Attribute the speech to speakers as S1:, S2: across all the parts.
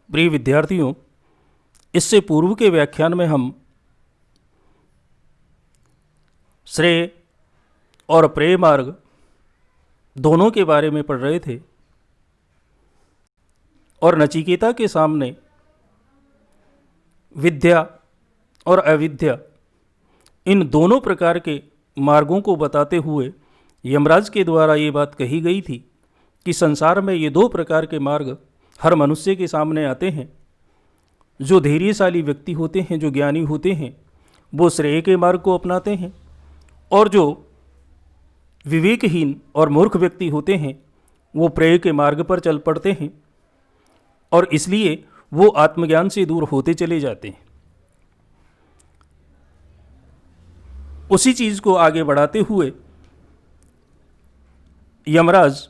S1: प्रिय विद्यार्थियों, इससे पूर्व के व्याख्यान में हम श्रेय और प्रेय मार्ग दोनों के बारे में पढ़ रहे थे और नचिकेता के सामने विद्या और अविद्या इन दोनों प्रकार के मार्गों को बताते हुए यमराज के द्वारा ये बात कही गई थी कि संसार में ये दो प्रकार के मार्ग हर मनुष्य के सामने आते हैं। जो धैर्यशाली व्यक्ति होते हैं, जो ज्ञानी होते हैं, वो श्रेय के मार्ग को अपनाते हैं और जो विवेकहीन और मूर्ख व्यक्ति होते हैं वो प्रेय के मार्ग पर चल पड़ते हैं और इसलिए वो आत्मज्ञान से दूर होते चले जाते हैं। उसी चीज़ को आगे बढ़ाते हुए यमराज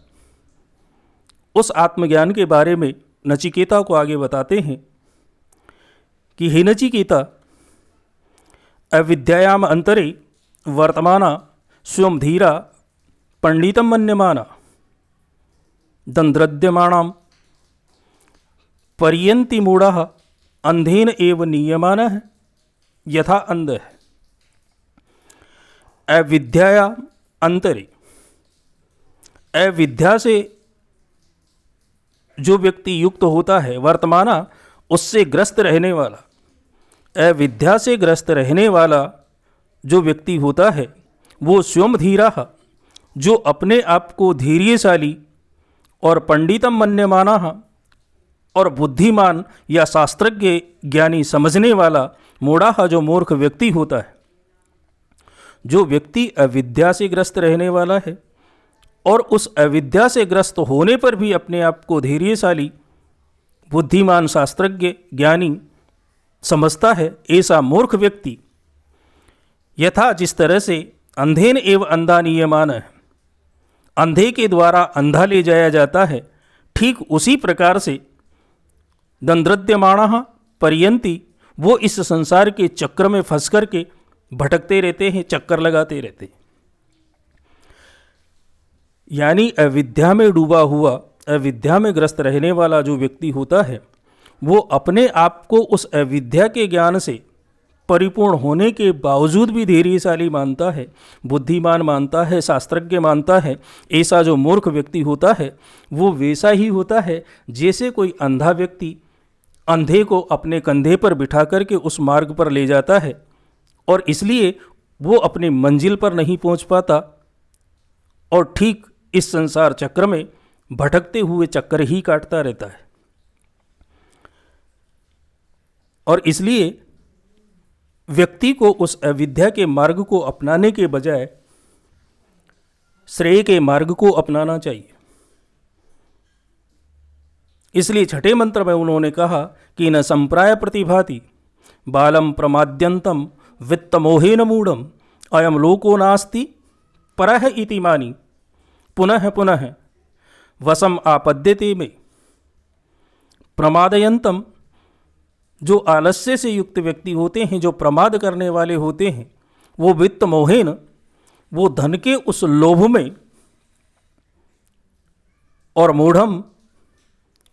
S1: उस आत्मज्ञान के बारे में नचिकेता को आगे बताते हैं कि हे नचिकेता, अविद्यायाम अंतरे वर्तमाना स्वयं धीरा पंडितम मन्यमाना दंद्रद्यमाणाम पर्यन्ति मूढ़ः अंधेन एव नीयमानः यथा अंधः। अविद्याया अंतरे, अविद्या से जो व्यक्ति युक्त होता है, वर्तमाना उससे ग्रस्त रहने वाला, अविद्या से ग्रस्त रहने वाला जो व्यक्ति होता है वो स्वयं धीरा, जो अपने आप को धैर्यशाली और पंडितम मन्यमाना और बुद्धिमान या शास्त्रज्ञ ज्ञानी समझने वाला, मूढ़ा जो मूर्ख व्यक्ति होता है। जो व्यक्ति अविद्या से ग्रस्त रहने वाला है और उस अविद्या से ग्रस्त होने पर भी अपने आप को धैर्यशाली, बुद्धिमान, शास्त्रज्ञ ज्ञानी समझता है, ऐसा मूर्ख व्यक्ति यथा जिस तरह से अंधेन एव अंधा नीयमान है, अंधे के द्वारा अंधा ले जाया जाता है, ठीक उसी प्रकार से दंद्रद्यमाणः पर्यन्ति, वो इस संसार के चक्र में फंस कर के भटकते रहते हैं, चक्कर लगाते रहते हैं। यानी अविद्या में डूबा हुआ, अविद्या में ग्रस्त रहने वाला जो व्यक्ति होता है वो अपने आप को उस अविद्या के ज्ञान से परिपूर्ण होने के बावजूद भी धैर्यशाली मानता है, बुद्धिमान मानता है, शास्त्रज्ञ मानता है। ऐसा जो मूर्ख व्यक्ति होता है वो वैसा ही होता है जैसे कोई अंधा व्यक्ति अंधे को अपने कंधे पर बिठा करके उस मार्ग पर ले जाता है और इसलिए वो अपनी मंजिल पर नहीं पहुंच पाता और ठीक इस संसार चक्र में भटकते हुए चक्कर ही काटता रहता है। और इसलिए व्यक्ति को उस अविद्या के मार्ग को अपनाने के बजाय श्रेय के मार्ग को अपनाना चाहिए। इसलिए छठे मंत्र में उन्होंने कहा कि न संप्राय प्रतिभाति बालम प्रमाद्यंतम वित्तमोहेन मूढ़म अयम लोको नास्ति परः इति मानी पुनः पुनः वसम आपद्यते में। प्रमादयंतम, जो आलस्य से युक्त व्यक्ति होते हैं, जो प्रमाद करने वाले होते हैं, वो वित्त मोहेन, वो धन के उस लोभ में, और मूढ़म,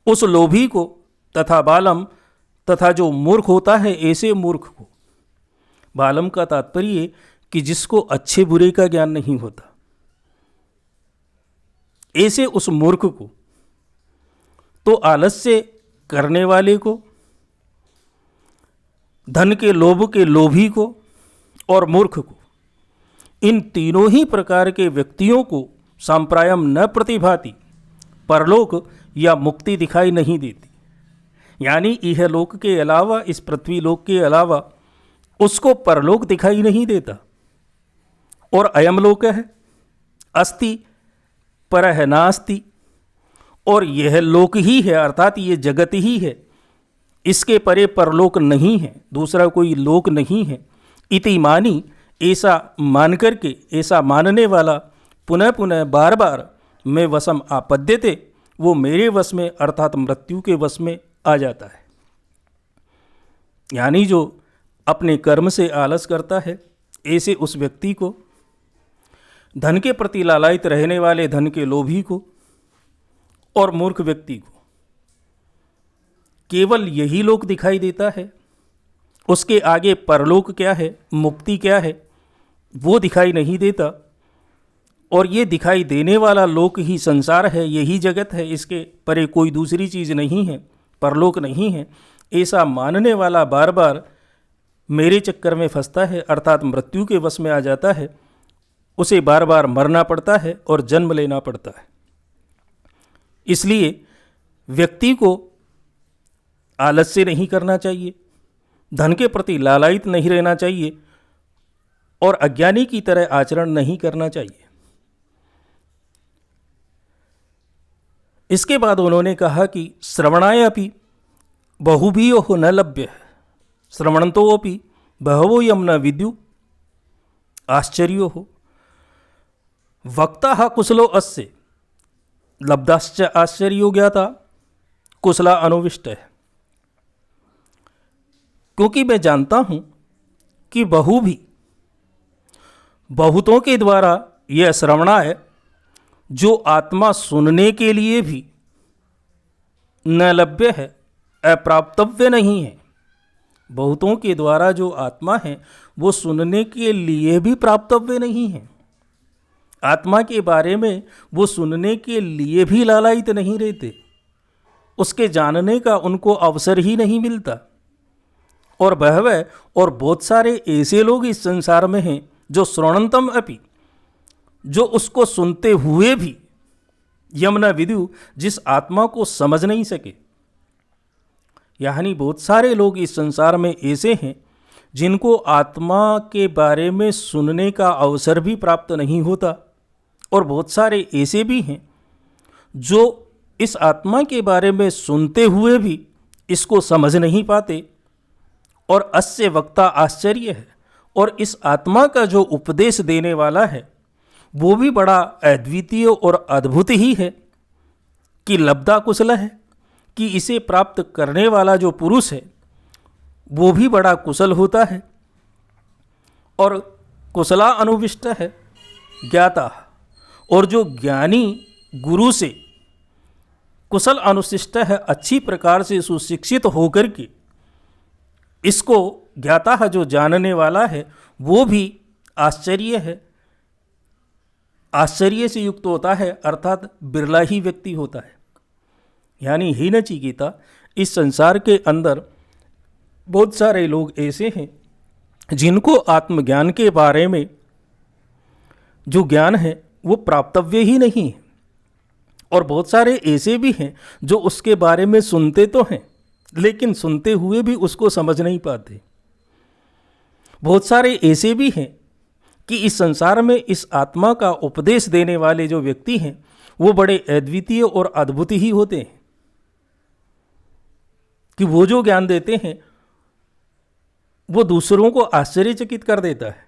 S1: उस लोभी को, तथा बालम, तथा जो मूर्ख होता है ऐसे मूर्ख को। बालम का तात्पर्य कि जिसको अच्छे बुरे का ज्ञान नहीं होता, ऐसे उस मूर्ख को, तो आलस्य करने वाले को, धन के लोभ के लोभी को और मूर्ख को, इन तीनों ही प्रकार के व्यक्तियों को सांप्रायम न प्रतिभाति, परलोक या मुक्ति दिखाई नहीं देती। यानी इह लोक के अलावा, इस पृथ्वी लोक के अलावा उसको परलोक दिखाई नहीं देता। और अयम लोक है अस्ति परः नास्ति, और यह लोक ही है, अर्थात ये जगत ही है, इसके परे परलोक नहीं है, दूसरा कोई लोक नहीं है। इति मानी, ऐसा मान करके, ऐसा मानने वाला पुनः पुनः बार बार मैं वशम आपद्यते, वो मेरे वश में अर्थात मृत्यु के वश में आ जाता है। यानी जो अपने कर्म से आलस करता है, ऐसे उस व्यक्ति को, धन के प्रति लालायित रहने वाले धन के लोभी को और मूर्ख व्यक्ति को, केवल यही लोक दिखाई देता है, उसके आगे परलोक क्या है, मुक्ति क्या है, वो दिखाई नहीं देता। और ये दिखाई देने वाला लोक ही संसार है, यही जगत है, इसके परे कोई दूसरी चीज़ नहीं है, परलोक नहीं है। ऐसा मानने वाला बार बार मेरे चक्कर में फंसता है, अर्थात मृत्यु के वश में आ जाता है। उसे बार बार मरना पड़ता है और जन्म लेना पड़ता है। इसलिए व्यक्ति को आलस्य नहीं करना चाहिए, धन के प्रति लालायित नहीं रहना चाहिए और अज्ञानी की तरह आचरण नहीं करना चाहिए। इसके बाद उन्होंने कहा कि श्रवणाय अपि बहुभियो न लभ्य, श्रवणंतोपि बहवो यम न विद्यु आश्चर्यो हो। वक्ता कुशलो अस्य लब्धाश्च आश्चर्यो ज्ञाता कुशला अनुविष्ट है। क्योंकि मैं जानता हूँ कि बहुतों के द्वारा यह श्रवणा है, जो आत्मा सुनने के लिए भी न लभ्य है, अप्राप्तव्य नहीं है। बहुतों के द्वारा जो आत्मा है वो सुनने के लिए भी प्राप्तव्य नहीं है। आत्मा के बारे में वो सुनने के लिए भी लालायित नहीं रहते, उसके जानने का उनको अवसर ही नहीं मिलता। और बहवः और बहुत सारे ऐसे लोग इस संसार में हैं जो श्रवणंतम अपि, जो उसको सुनते हुए भी यम न विदु, जिस आत्मा को समझ नहीं सके। यानी बहुत सारे लोग इस संसार में ऐसे हैं जिनको आत्मा के बारे में सुनने का अवसर भी प्राप्त नहीं होता, और बहुत सारे ऐसे भी हैं जो इस आत्मा के बारे में सुनते हुए भी इसको समझ नहीं पाते। और अस्य वक्ता आश्चर्य है, और इस आत्मा का जो उपदेश देने वाला है वो भी बड़ा अद्वितीय और अद्भुत ही है कि लब्धा कुशल है, कि इसे प्राप्त करने वाला जो पुरुष है वो भी बड़ा कुशल होता है। और कुशला अनुविष्ट है ज्ञाता, और जो ज्ञानी गुरु से कुशल अनुशिष्ट है, अच्छी प्रकार से सुशिक्षित होकर के इसको ज्ञाता है, जो जानने वाला है, वो भी आश्चर्य है, आश्चर्य से युक्त होता है, अर्थात बिरला ही व्यक्ति होता है। यानी ही नचिकेता, इस संसार के अंदर बहुत सारे लोग ऐसे हैं जिनको आत्मज्ञान के बारे में जो ज्ञान है वो प्राप्तव्य ही नहीं है, और बहुत सारे ऐसे भी हैं जो उसके बारे में सुनते तो हैं लेकिन सुनते हुए भी उसको समझ नहीं पाते। बहुत सारे ऐसे भी हैं कि इस संसार में इस आत्मा का उपदेश देने वाले जो व्यक्ति हैं वो बड़े अद्वितीय और अद्भुत ही होते हैं, कि वो जो ज्ञान देते हैं वो दूसरों को आश्चर्यचकित कर देता है।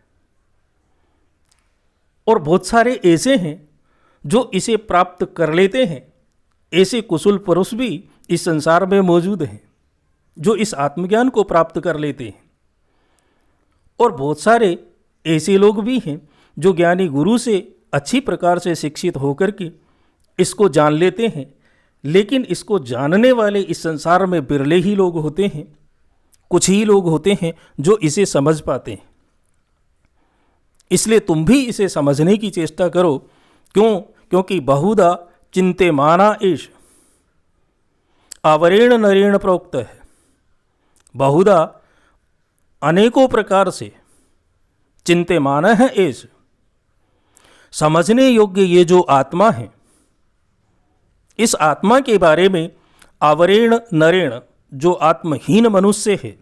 S1: और बहुत सारे ऐसे हैं जो इसे प्राप्त कर लेते हैं, ऐसे कुशल पुरुष भी इस संसार में मौजूद हैं जो इस आत्मज्ञान को प्राप्त कर लेते हैं। और बहुत सारे ऐसे लोग भी हैं जो ज्ञानी गुरु से अच्छी प्रकार से शिक्षित होकर के इसको जान लेते हैं, लेकिन इसको जानने वाले इस संसार में बिरले ही लोग होते हैं, कुछ ही लोग होते हैं जो इसे समझ पाते हैं। इसलिए तुम भी इसे समझने की चेष्टा करो। क्योंकि बहुधा चिंत्यमाना एष आवरेण नरेण प्रोक्त है। बहुधा अनेकों प्रकार से चिंत्यमान है एष, समझने योग्य ये जो आत्मा है, इस आत्मा के बारे में आवरेण नरेण, जो आत्महीन मनुष्य है,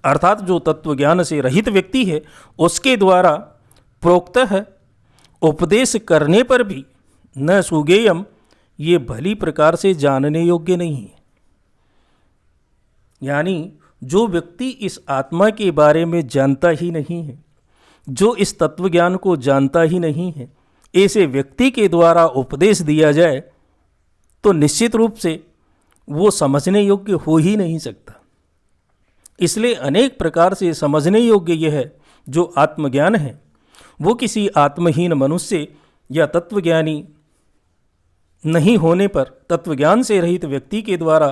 S1: अर्थात जो तत्वज्ञान से रहित व्यक्ति है, उसके द्वारा प्रोक्त है, उपदेश करने पर भी न सुगेयम, ये भली प्रकार से जानने योग्य नहीं है। यानी जो व्यक्ति इस आत्मा के बारे में जानता ही नहीं है, जो इस तत्वज्ञान को जानता ही नहीं है, ऐसे व्यक्ति के द्वारा उपदेश दिया जाए तो निश्चित रूप से वो समझने योग्य हो ही नहीं सकता। इसलिए अनेक प्रकार से समझने योग्य यह है जो आत्मज्ञान है, वो किसी आत्महीन मनुष्य या तत्वज्ञानी नहीं होने पर, तत्वज्ञान से रहित व्यक्ति के द्वारा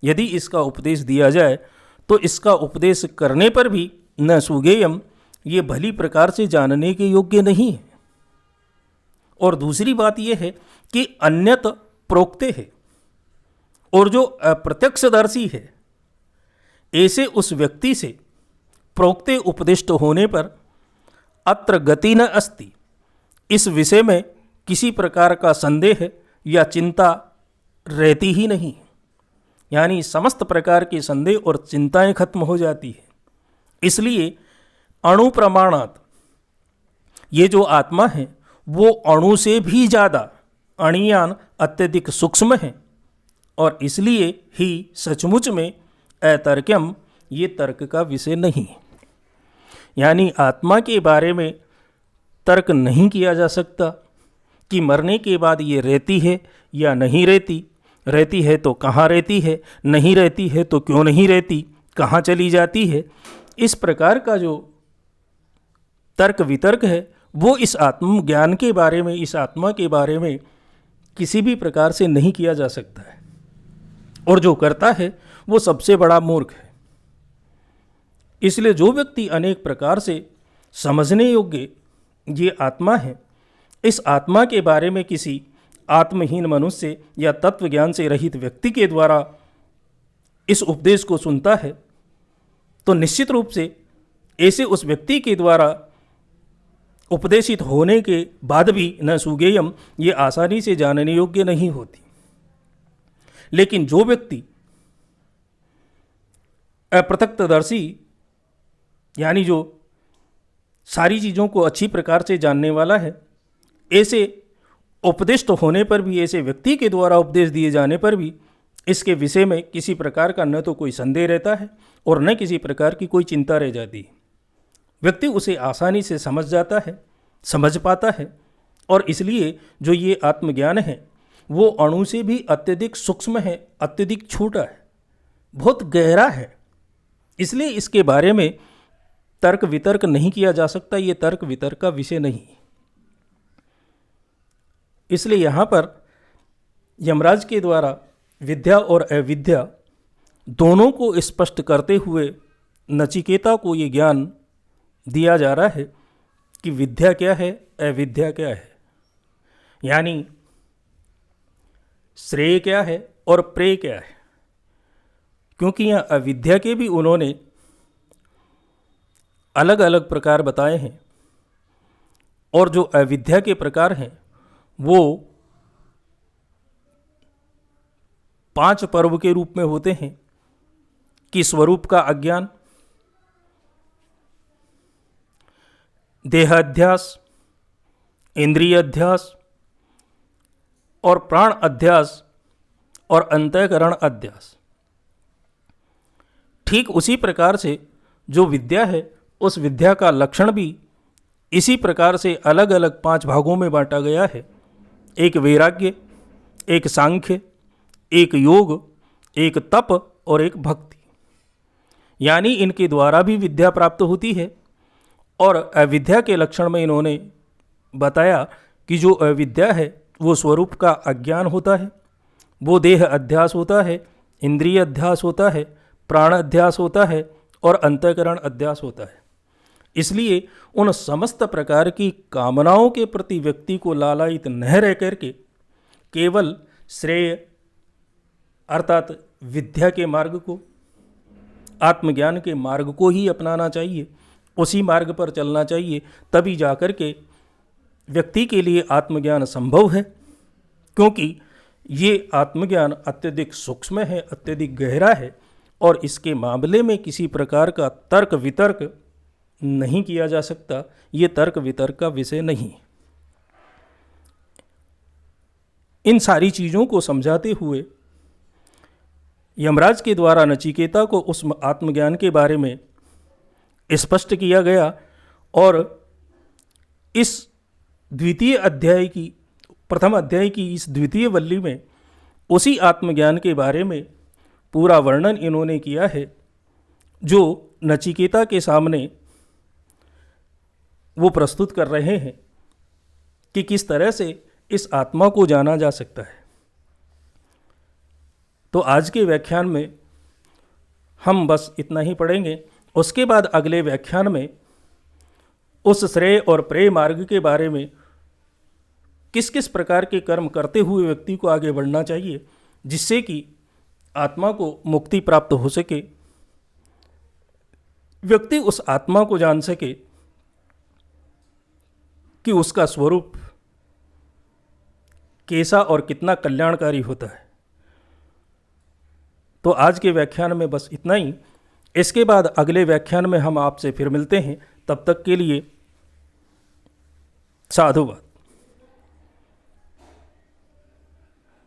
S1: यदि इसका उपदेश दिया जाए तो इसका उपदेश करने पर भी न सुगेयम, ये भली प्रकार से जानने के योग्य नहीं है। और दूसरी बात यह है कि अन्यत प्रोक्ते है, और जो अप्रत्यक्षदर्शी है ऐसे उस व्यक्ति से प्रोक्ते उपदिष्ट होने पर अत्र गति न अस्ति, इस विषय में किसी प्रकार का संदेह या चिंता रहती ही नहीं, यानी समस्त प्रकार के संदेह और चिंताएं खत्म हो जाती है। इसलिए अणुप्रमाणात ये जो आत्मा है वो अणु से भी ज़्यादा अणियान अत्यधिक सूक्ष्म है, और इसलिए ही सचमुच में अतर्क्यम ये तर्क का विषय नहीं है। यानी आत्मा के बारे में तर्क नहीं किया जा सकता कि मरने के बाद ये रहती है या नहीं रहती, रहती है तो कहाँ रहती है, नहीं रहती है तो क्यों नहीं रहती, कहाँ चली जाती है। इस प्रकार का जो तर्क वितर्क है वो इस आत्मज्ञान के बारे में, इस आत्मा के बारे में किसी भी प्रकार से नहीं किया जा सकता है, और जो करता है वो सबसे बड़ा मूर्ख है। इसलिए जो व्यक्ति अनेक प्रकार से समझने योग्य ये आत्मा है, इस आत्मा के बारे में किसी आत्महीन मनुष्य या तत्वज्ञान से रहित व्यक्ति के द्वारा इस उपदेश को सुनता है तो निश्चित रूप से ऐसे उस व्यक्ति के द्वारा उपदेशित होने के बाद भी न सुगेयम ये आसानी से जानने योग्य नहीं होती। लेकिन जो व्यक्ति अप्रत्यक्षदर्शी, यानी जो सारी चीज़ों को अच्छी प्रकार से जानने वाला है, ऐसे उपदिष्ट होने पर भी, ऐसे व्यक्ति के द्वारा उपदेश दिए जाने पर भी इसके विषय में किसी प्रकार का न तो कोई संदेह रहता है और न किसी प्रकार की कोई चिंता रह जाती है। व्यक्ति उसे आसानी से समझ जाता है, समझ पाता है, और इसलिए जो ये आत्मज्ञान है वो अणु से भी अत्यधिक सूक्ष्म है, अत्यधिक छोटा है, बहुत गहरा है। इसलिए इसके बारे में तर्क वितर्क नहीं किया जा सकता, ये तर्क वितर्क का विषय नहीं है। इसलिए यहाँ पर यमराज के द्वारा विद्या और अविद्या दोनों को स्पष्ट करते हुए नचिकेता को ये ज्ञान दिया जा रहा है कि विद्या क्या है, अविद्या क्या है, यानी श्रेय क्या है और प्रेय क्या है। क्योंकि यहाँ अविद्या के भी उन्होंने अलग अलग प्रकार बताए हैं, और जो अविद्या के प्रकार हैं वो 5 पर्व के रूप में होते हैं कि स्वरूप का अज्ञान, देहाध्यास, इंद्रिय अध्यास और प्राण अध्यास और अंतःकरण अध्यास। ठीक उसी प्रकार से जो विद्या है उस विद्या का लक्षण भी इसी प्रकार से अलग अलग 5 भागों में बांटा गया है। एक वैराग्य, एक सांख्य, एक योग, एक तप और एक भक्ति, यानी इनके द्वारा भी विद्या प्राप्त होती है। और अविद्या के लक्षण में इन्होंने बताया कि जो अविद्या है वो स्वरूप का अज्ञान होता है, वो देह अध्यास होता है, इंद्रिय अध्यास होता है, प्राण अध्यास होता है और अंतःकरण अध्यास होता है। इसलिए उन समस्त प्रकार की कामनाओं के प्रति व्यक्ति को लालायित न रह करके केवल श्रेय अर्थात विद्या के मार्ग को, आत्मज्ञान के मार्ग को ही अपनाना चाहिए, उसी मार्ग पर चलना चाहिए। तभी जाकर के व्यक्ति के लिए आत्मज्ञान संभव है, क्योंकि ये आत्मज्ञान अत्यधिक सूक्ष्म है, अत्यधिक गहरा है, और इसके मामले में किसी प्रकार का तर्क वितर्क नहीं किया जा सकता। ये तर्क वितर्क का विषय नहीं। इन सारी चीज़ों को समझाते हुए यमराज के द्वारा नचिकेता को उस आत्मज्ञान के बारे में स्पष्ट किया गया, और इस द्वितीय अध्याय की, प्रथम अध्याय की इस द्वितीय वल्ली में उसी आत्मज्ञान के बारे में पूरा वर्णन इन्होंने किया है, जो नचिकेता के सामने वो प्रस्तुत कर रहे हैं कि किस तरह से इस आत्मा को जाना जा सकता है। तो आज के व्याख्यान में हम बस इतना ही पढ़ेंगे। उसके बाद अगले व्याख्यान में उस श्रेय और प्रेय मार्ग के बारे में किस किस प्रकार के कर्म करते हुए व्यक्ति को आगे बढ़ना चाहिए, जिससे कि आत्मा को मुक्ति प्राप्त हो सके, व्यक्ति उस आत्मा को जान सके कि उसका स्वरूप कैसा और कितना कल्याणकारी होता है। तो आज के व्याख्यान में बस इतना ही। इसके बाद अगले व्याख्यान में हम आपसे फिर मिलते हैं। तब तक के लिए साधुवाद।